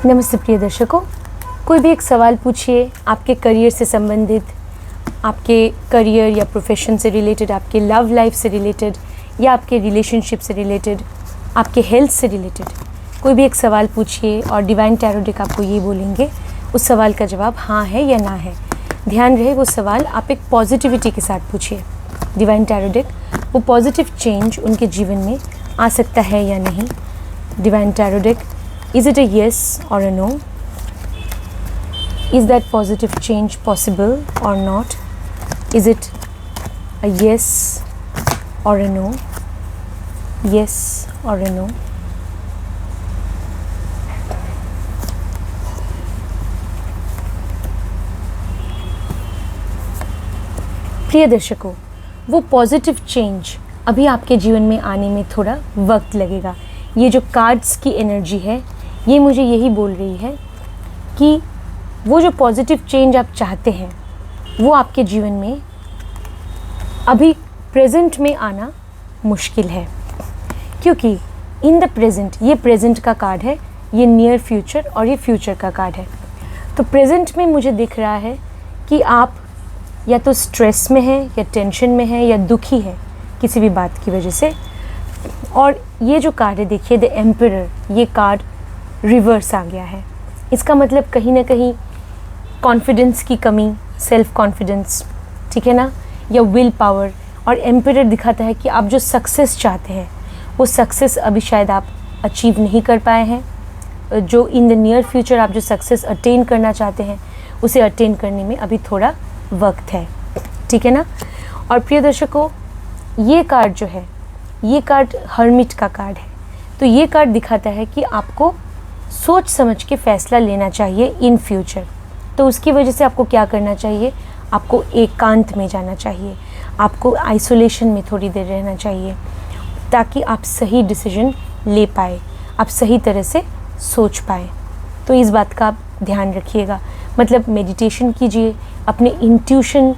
नमस्ते प्रिय दर्शकों, कोई भी एक सवाल पूछिए आपके करियर से संबंधित, आपके करियर या प्रोफेशन से रिलेटेड, आपके लव लाइफ से रिलेटेड या आपके रिलेशनशिप से रिलेटेड, आपके हेल्थ से रिलेटेड। कोई भी एक सवाल पूछिए और डिवाइन टैरो डेक आपको ये बोलेंगे, उस सवाल का जवाब हाँ है या ना है। ध्यान रहे वो सवाल आप एक पॉजिटिविटी के साथ पूछिए। डिवाइन टैरो डेक वो पॉजिटिव चेंज उनके जीवन में आ सकता है या नहीं। Divine tarot deck, is it a yes or a no? Is that positive change possible or not? Is it a yes or a no? Yes or a no? प्रिय दर्शकों, वो पॉजिटिव चेंज अभी आपके जीवन में आने में थोड़ा वक्त लगेगा। ये जो कार्ड्स की एनर्जी है ये मुझे यही बोल रही है कि वो जो पॉजिटिव चेंज आप चाहते हैं वो आपके जीवन में अभी प्रेजेंट में आना मुश्किल है, क्योंकि इन द प्रेजेंट, ये प्रेजेंट का कार्ड है, ये नियर फ्यूचर और ये फ्यूचर का कार्ड है। तो प्रेजेंट में मुझे दिख रहा है कि आप या तो स्ट्रेस में हैं या टेंशन में हैं या दुखी है किसी भी बात की वजह से। और ये जो कार्ड है देखिए, द एम्परर, ये कार्ड रिवर्स आ गया है। इसका मतलब कहीं ना कहीं कॉन्फिडेंस की कमी, सेल्फ कॉन्फिडेंस, ठीक है ना, या विल पावर। और एम्परर दिखाता है कि आप जो सक्सेस चाहते हैं वो सक्सेस अभी शायद आप अचीव नहीं कर पाए हैं। जो इन द नियर फ्यूचर आप जो सक्सेस अटेन करना चाहते हैं उसे अटेन करने में अभी थोड़ा वक्त है, ठीक है ना। और प्रिय दर्शकों, ये कार्ड जो है, ये कार्ड हर्मिट का कार्ड है। तो ये कार्ड दिखाता है कि आपको सोच समझ के फैसला लेना चाहिए इन फ्यूचर। तो उसकी वजह से आपको क्या करना चाहिए, आपको एकांत में जाना चाहिए, आपको आइसोलेशन में थोड़ी देर रहना चाहिए, ताकि आप सही डिसीजन ले पाए, आप सही तरह से सोच पाए। तो इस बात का आप ध्यान रखिएगा। मतलब मेडिटेशन कीजिए, अपने इंट्यूशन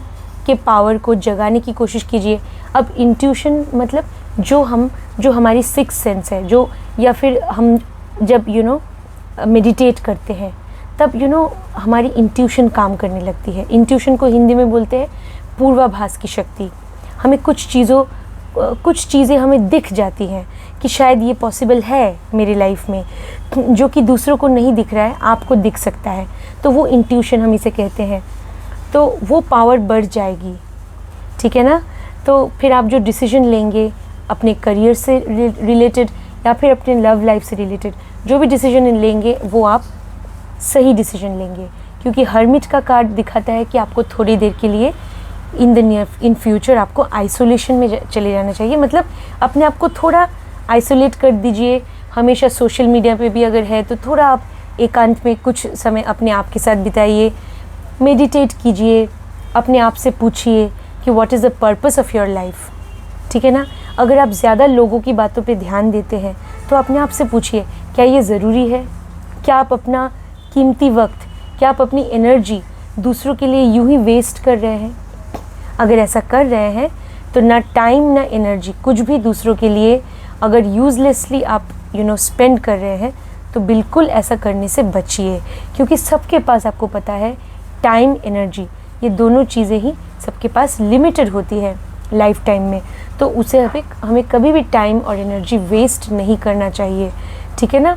के पावर को जगाने की कोशिश कीजिए। अब इंट्यूशन मतलब जो हमारी सिक्स सेंस है, जो, या फिर हम जब मेडिटेट करते हैं तब हमारी इंट्यूशन काम करने लगती है। इंट्यूशन को हिंदी में बोलते हैं पूर्वाभास की शक्ति। हमें कुछ चीज़ें हमें दिख जाती हैं कि शायद ये पॉसिबल है मेरी लाइफ में, जो कि दूसरों को नहीं दिख रहा है, आपको दिख सकता है। तो वो इंट्यूशन हम इसे कहते हैं। तो वो पावर बढ़ जाएगी, ठीक है ना। तो फिर आप जो डिसीजन लेंगे अपने करियर से रिलेटेड या फिर अपने लव लाइफ से रिलेटेड, जो भी डिसीजन लेंगे वो आप सही डिसीजन लेंगे। क्योंकि हर्मिट का कार्ड दिखाता है कि आपको थोड़ी देर के लिए इन फ्यूचर आपको आइसोलेशन में चले जाना चाहिए। मतलब अपने आप को थोड़ा आइसोलेट कर दीजिए। हमेशा सोशल मीडिया पे भी अगर है तो थोड़ा आप एकांत में कुछ समय अपने आप के साथ बिताइए, मेडिटेट कीजिए, अपने आप से पूछिए कि what is the purpose of your life, ठीक है ना। अगर आप ज़्यादा लोगों की बातों पे ध्यान देते हैं तो अपने आप से पूछिए, क्या ये ज़रूरी है? क्या आप अपना कीमती वक्त, क्या आप अपनी एनर्जी दूसरों के लिए यूं ही वेस्ट कर रहे हैं? अगर ऐसा कर रहे हैं तो ना टाइम ना एनर्जी, कुछ भी दूसरों के लिए अगर यूज़लेसली आप स्पेंड कर रहे हैं तो बिल्कुल ऐसा करने से बचिए। क्योंकि सबके पास, आपको पता है, टाइम, एनर्जी, ये दोनों चीज़ें ही सबके पास लिमिटेड होती है लाइफ टाइम में। तो उसे हमें कभी भी टाइम और एनर्जी वेस्ट नहीं करना चाहिए, ठीक है ना।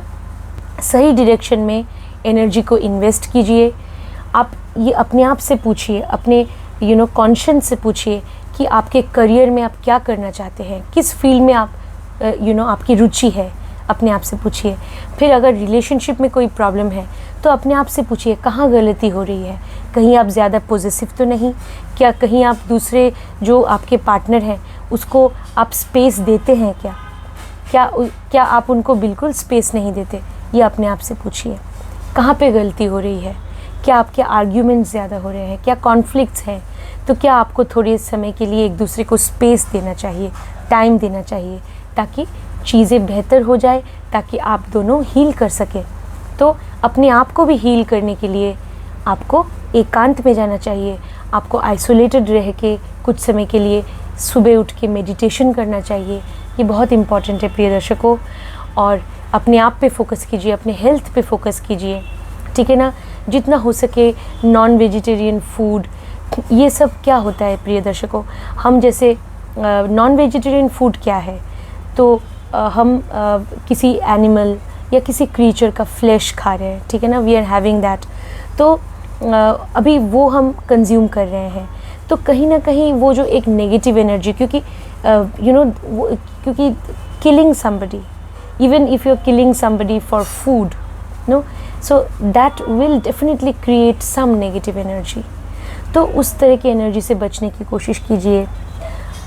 सही डायरेक्शन में एनर्जी को इन्वेस्ट कीजिए। आप ये अपने आप से पूछिए, अपने कॉन्शियस से पूछिए कि आपके करियर में आप क्या करना चाहते हैं, किस फील्ड में आप आपकी रुचि है, अपने आप से पूछिए। फिर अगर रिलेशनशिप में कोई प्रॉब्लम है तो अपने आप से पूछिए कहाँ गलती हो रही है। कहीं आप ज़्यादा पॉजिटिव तो नहीं, क्या कहीं आप दूसरे जो आपके पार्टनर हैं उसको आप स्पेस देते हैं क्या आप उनको बिल्कुल स्पेस नहीं देते? ये अपने आप से पूछिए। कहाँ पे गलती हो रही है? क्या आपके आर्ग्यूमेंट्स ज़्यादा हो रहे हैं? क्या कॉन्फ्लिक्ट्स हैं? तो क्या आपको थोड़े समय के लिए एक दूसरे को स्पेस देना चाहिए, टाइम देना चाहिए, ताकि चीज़ें बेहतर हो जाए, ताकि आप दोनों हील कर सकें। तो अपने आप को भी हील करने के लिए आपको एकांत में जाना चाहिए। आपको आइसोलेटेड रह के कुछ समय के लिए सुबह उठ के मेडिटेशन करना चाहिए। ये बहुत इम्पॉर्टेंट है प्रिय दर्शकों। और अपने आप पे फोकस कीजिए, अपने हेल्थ पे फोकस कीजिए, ठीक है ना। जितना हो सके नॉन वेजिटेरियन फूड, ये सब क्या होता है प्रिय दर्शकों, हम जैसे नॉन वेजिटेरियन फूड क्या है, तो हम किसी एनिमल या किसी क्रीचर का फ्लैश खा रहे हैं, ठीक है ना, वी आर हैविंग दैट। तो अभी वो हम कंज्यूम कर रहे हैं, तो कहीं ना कहीं वो जो एक नेगेटिव एनर्जी, क्योंकि क्योंकि killing somebody, even if you're killing somebody for food, no, so that will definitely create some negative energy. तो उस तरह की एनर्जी से बचने की कोशिश कीजिए।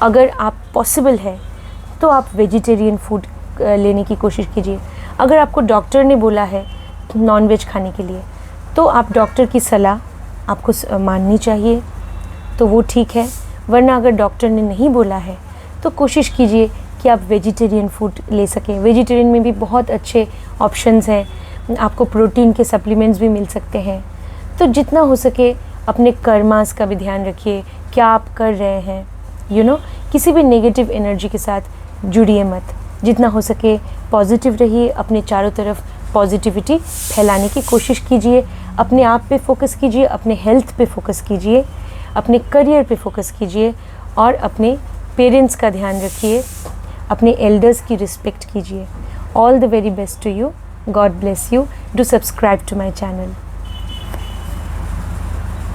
अगर आप पॉसिबल है तो आप वेजिटेरियन फूड लेने की कोशिश कीजिए। अगर आपको डॉक्टर ने बोला है नॉन वेज खाने के लिए, तो आप डॉक्टर की सलाह आपको माननी चाहिए, तो वो ठीक है। वरना अगर डॉक्टर ने नहीं बोला है तो कोशिश कीजिए कि आप वेजिटेरियन फूड ले सकें। वेजिटेरियन में भी बहुत अच्छे ऑप्शंस हैं, आपको प्रोटीन के सप्लीमेंट्स भी मिल सकते हैं। तो जितना हो सके अपने कर्मास का भी ध्यान रखिए, क्या आप कर रहे हैं, किसी भी नेगेटिव एनर्जी के साथ जुड़िए मत। जितना हो सके पॉजिटिव रहिए, अपने चारों तरफ पॉजिटिविटी फैलाने की कोशिश कीजिए। अपने आप पे फोकस कीजिए, अपने हेल्थ पे फोकस कीजिए, अपने करियर पे फोकस कीजिए और अपने पेरेंट्स का ध्यान रखिए, अपने एल्डर्स की रिस्पेक्ट कीजिए। All the very best to you, God bless you, do subscribe to my channel.